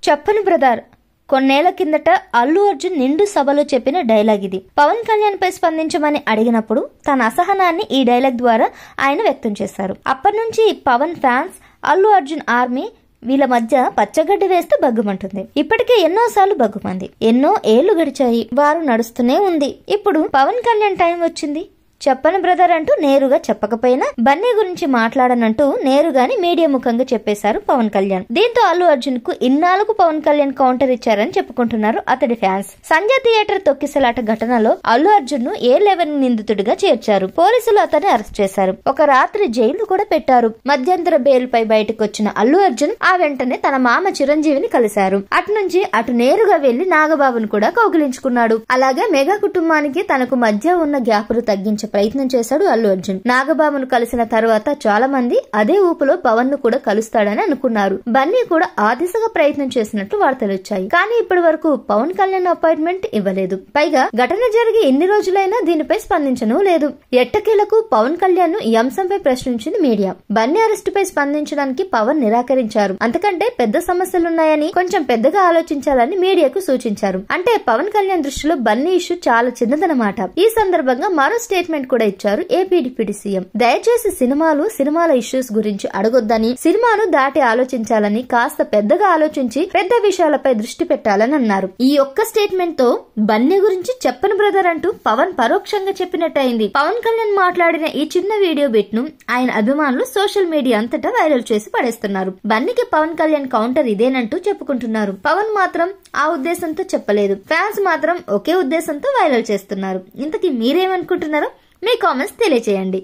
చెప్పను బ్రదర్ కొన్నేళ్ల కిందట అల్లు అర్జున్ నిండు సభలో చెప్పిన డైలాగ్ ఇది. పవన్ కళ్యాణ్ పై స్పందించమని అడిగినప్పుడు తన అసహనాన్ని ఈ డైలాగ్ ద్వారా ఆయన వ్యక్తం చేశారు. అప్పటి నుంచి పవన్ ఫ్యాన్స్, అల్లు అర్జున్ ఆర్మీ వీళ్ళ మధ్య పచ్చగడ్డి వేస్తే బగ్గుమంటుంది. ఇప్పటికే ఎన్నోసార్లు బగ్గుమంది. ఎన్నో ఏళ్లు గడిచాయి, వారు నడుస్తూనే ఉంది. ఇప్పుడు పవన్ కళ్యాణ్ టైం వచ్చింది. చెప్పను బ్రదర్ అంటూ నేరుగా చెప్పకపోయినా బన్నీ గురించి మాట్లాడనంటూ నేరుగానే మీడియా ముఖంగా చెప్పేశారు పవన్ కళ్యాణ్. దీంతో అల్లు అర్జున్ కు ఇన్నాళ్లకు పవన్ కళ్యాణ్ కౌంటర్ ఇచ్చారని చెప్పుకుంటున్నారు అతడి ఫ్యాన్స్. సంజయ్ థియేటర్ తొక్కిసలాట ఘటనలో అల్లు అర్జున్ ను A11 నిందితుడిగా చేర్చారు. పోలీసులు అతన్ని అరెస్ట్ చేశారు. ఒక రాత్రి జైలు కూడా పెట్టారు. మధ్యంతర బెయిల్ పై బయటకు వచ్చిన అల్లు అర్జున్ ఆ వెంటనే తన మామ చిరంజీవిని కలిశారు. అటు నుంచి అటు నేరుగా వెళ్లి నాగబాబును కూడా కౌగిలించుకున్నాడు. అలాగే మెగా కుటుంబానికి తనకు మధ్య ఉన్న గ్యాపులు తగ్గించే ప్రయత్నం చేశాడు అల్లు అర్జున్. నాగబాబును కలిసిన తర్వాత చాలా మంది అదే ఊపులో పవన్ ను కూడా కలుస్తాడని అనుకున్నారు. బన్నీ కూడా ఆ దిశగా ప్రయత్నం చేసినట్లు వార్తలు వచ్చాయి. కానీ ఇప్పటి వరకు పవన్ కళ్యాణ్ అపాయింట్మెంట్ ఇవ్వలేదు. పైగా ఘటన జరిగి ఎన్ని రోజులైనా దీనిపై స్పందించను లేదు. ఎట్టకేలకు పవన్ కళ్యాణ్ ను ఈ అంశంపై ప్రశ్నించింది మీడియా. బన్నీ అరెస్టుపై స్పందించడానికి పవన్ నిరాకరించారు. అంతకంటే పెద్ద సమస్యలున్నాయని కొంచెం పెద్దగా ఆలోచించాలని మీడియాకు సూచించారు. అంటే పవన్ కళ్యాణ్ దృష్టిలో బన్నీ ఇష్యూ చాలా చిన్నదన్నమాట. ఈ సందర్భంగా మరో స్టేట్మెంట్ కూడా ఇచ్చారు ఏపీ డిప్యూటీ సీఎం. దయచేసి సినిమాల ఇష్యూస్ గురించి అడగొద్దని, సినిమాను దాటి ఆలోచించాలని, కాస్త పెద్దగా ఆలోచించి పెద్ద విషయాలపై దృష్టి పెట్టాలని అన్నారు. ఈ ఒక్క స్టేట్మెంట్ తో బన్నీ గురించి చెప్పను బ్రదర్ అంటూ పవన్ పరోక్షంగా చెప్పినట్టయింది. పవన్ కళ్యాణ్ మాట్లాడిన ఈ చిన్న వీడియో బిట్ ను ఆయన అభిమానులు సోషల్ మీడియా అంతటా వైరల్ చేసి పడేస్తున్నారు. బన్నీకి పవన్ కళ్యాణ్ కౌంటర్ ఇదేనంటూ చెప్పుకుంటున్నారు. పవన్ మాత్రం ఆ ఉద్దేశంతో చెప్పలేదు. ఫ్యాన్స్ మాత్రం ఒకే ఉద్దేశంతో వైరల్ చేస్తున్నారు. ఇంతకీ మీరేమనుకుంటున్నారో మీ కామెంట్స్ తెలియజేయండి.